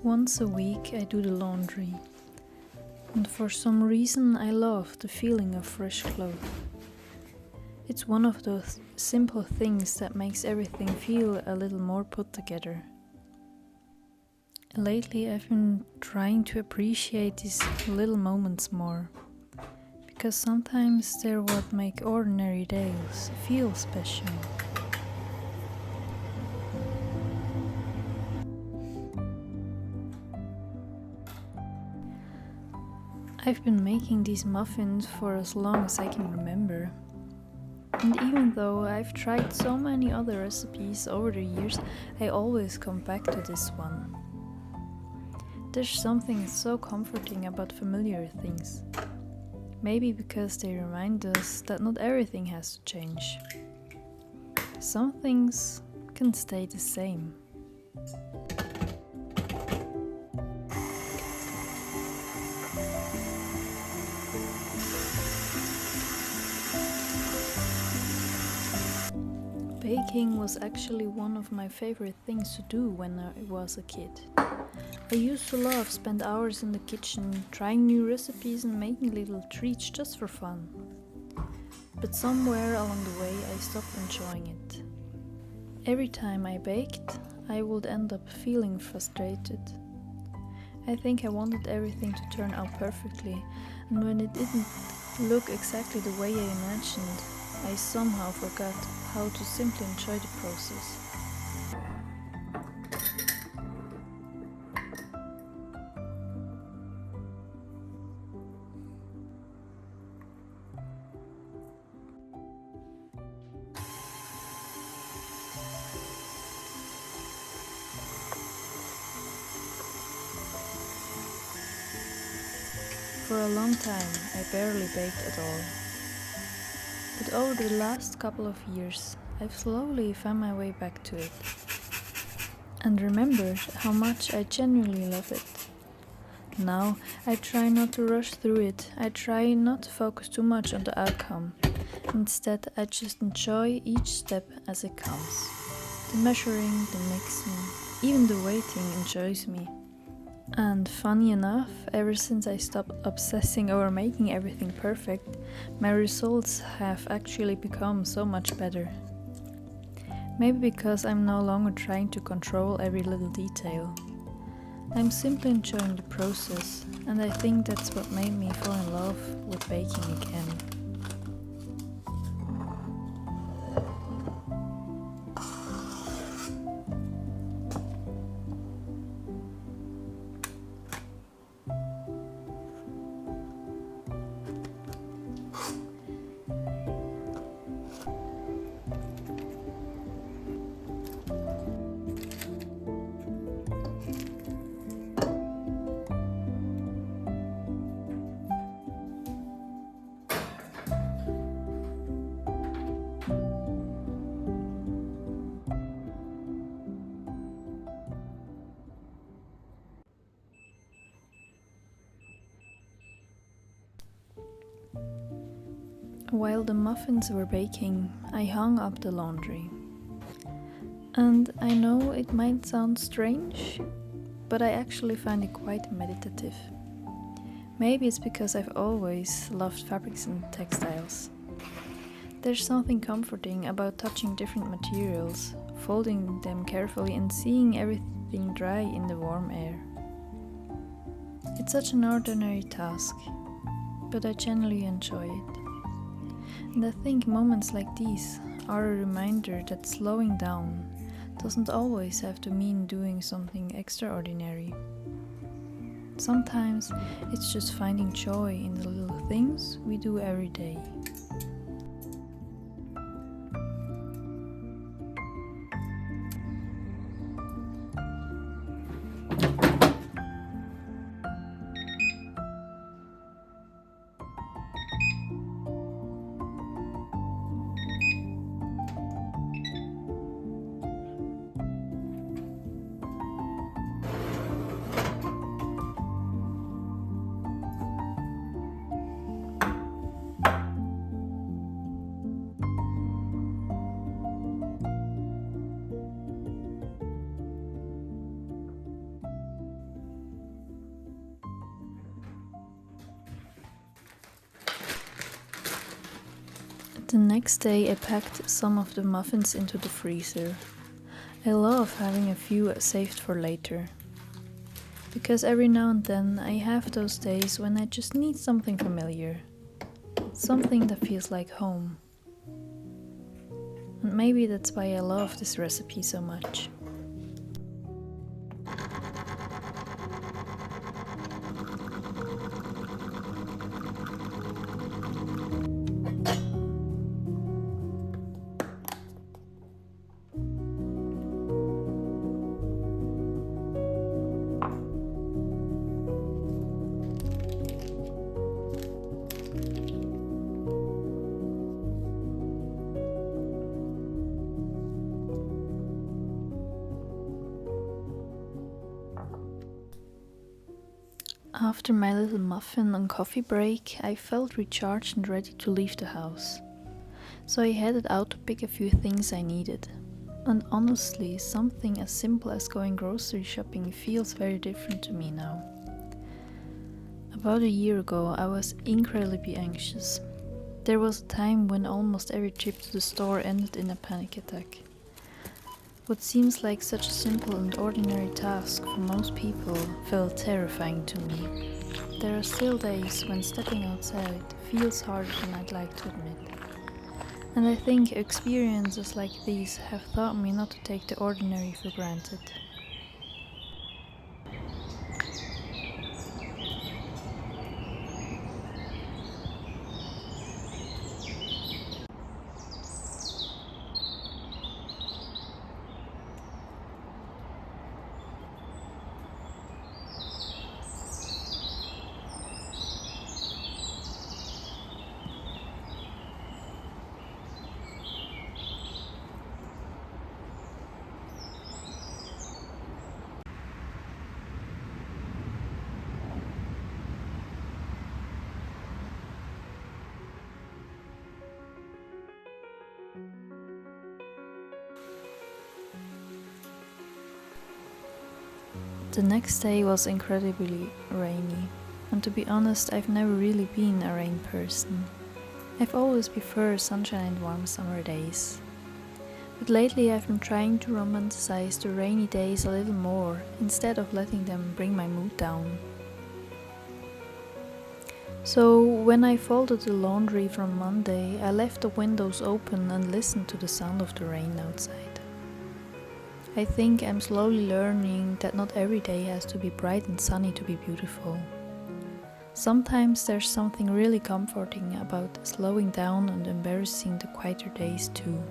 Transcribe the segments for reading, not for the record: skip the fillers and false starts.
Once a week I do the laundry, and for some reason I love the feeling of fresh clothes. It's one of those simple things that makes everything feel a little more put together. Lately I've been trying to appreciate these little moments more, because sometimes they're what make ordinary days feel special. I've been making these muffins for as long as I can remember. And even though I've tried so many other recipes over the years, I always come back to this one. There's something so comforting about familiar things. Maybe because they remind us that not everything has to change. Some things can stay the same. Baking was actually one of my favorite things to do when I was a kid. I used to love spend hours in the kitchen trying new recipes and making little treats just for fun. But somewhere along the way I stopped enjoying it. Every time I baked, I would end up feeling frustrated. I think I wanted everything to turn out perfectly, and when it didn't look exactly the way I imagined, I somehow forgot how to simply enjoy the process. For a long time, I barely baked at all. But over the last couple of years, I've slowly found my way back to it. And remembered how much I genuinely love it. Now, I try not to rush through it. I try not to focus too much on the outcome. Instead, I just enjoy each step as it comes. The measuring, the mixing, even the waiting enjoys me. And funny enough, ever since I stopped obsessing over making everything perfect, my results have actually become so much better. Maybe because I'm no longer trying to control every little detail. I'm simply enjoying the process, and I think that's what made me fall in love with baking again. While the muffins were baking, I hung up the laundry. And I know it might sound strange, but I actually find it quite meditative. Maybe it's because I've always loved fabrics and textiles. There's something comforting about touching different materials, folding them carefully and seeing everything dry in the warm air. It's such an ordinary task, but I genuinely enjoy it. And I think moments like these are a reminder that slowing down doesn't always have to mean doing something extraordinary. Sometimes it's just finding joy in the little things we do every day. The next day I packed some of the muffins into the freezer. I love having a few saved for later. Because every now and then I have those days when I just need something familiar. Something that feels like home. And maybe that's why I love this recipe so much. After my little muffin and coffee break, I felt recharged and ready to leave the house. So I headed out to pick a few things I needed. And honestly, something as simple as going grocery shopping feels very different to me now. About a year ago, I was incredibly anxious. There was a time when almost every trip to the store ended in a panic attack. What seems like such a simple and ordinary task for most people felt terrifying to me. There are still days when stepping outside feels harder than I'd like to admit. And I think experiences like these have taught me not to take the ordinary for granted. The next day was incredibly rainy, and to be honest, I've never really been a rain person. I've always preferred sunshine and warm summer days. But lately I've been trying to romanticize the rainy days a little more, instead of letting them bring my mood down. So when I folded the laundry from Monday, I left the windows open and listened to the sound of the rain outside. I think I'm slowly learning that not every day has to be bright and sunny to be beautiful. Sometimes there's something really comforting about slowing down and embracing the quieter days too.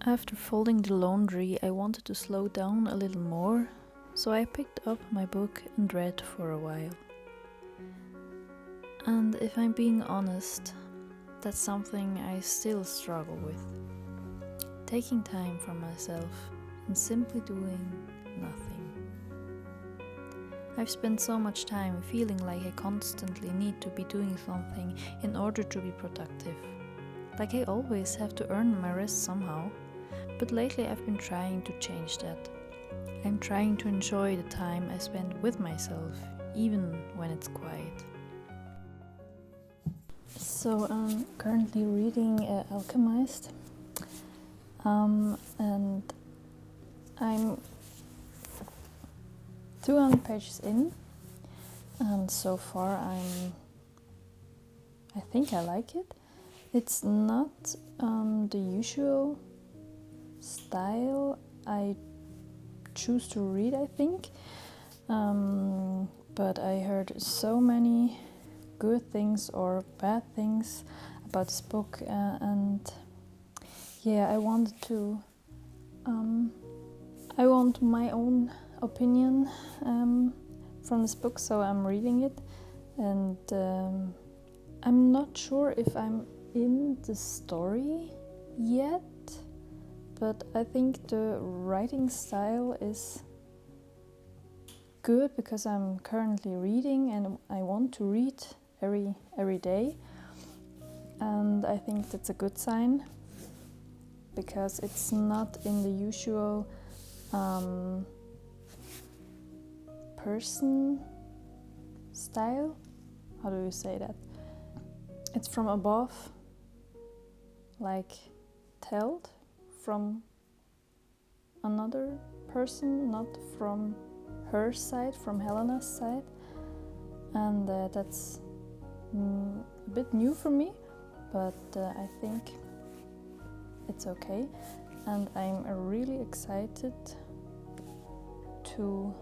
After folding the laundry, I wanted to slow down a little more, so I picked up my book and read for a while. And if I'm being honest, that's something I still struggle with. Taking time for myself and simply doing nothing. I've spent so much time feeling like I constantly need to be doing something in order to be productive. Like I always have to earn my rest somehow. But lately I've been trying to change that. I'm trying to enjoy the time I spend with myself, even when it's quiet. So I'm currently reading Alchemist, and I'm 200 pages in, and so far I think I like it. It's not the usual style I choose to read, I think, but I heard so many good things or bad things about this book, and yeah, I want my own opinion from this book, so I'm reading it, and I'm not sure if I'm in the story yet, but I think the writing style is good because I'm currently reading and I want to read every day, and I think that's a good sign because it's not in the usual person style. How do you say that? It's from above, like told from another person, not from her side, from Helena's side, and that's a bit new for me, but I think it's okay, and I'm really excited to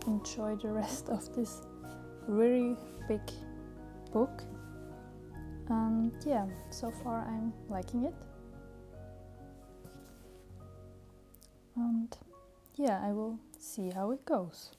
enjoy the rest of this very big book. And yeah, so far I'm liking it, and yeah, I will see how it goes.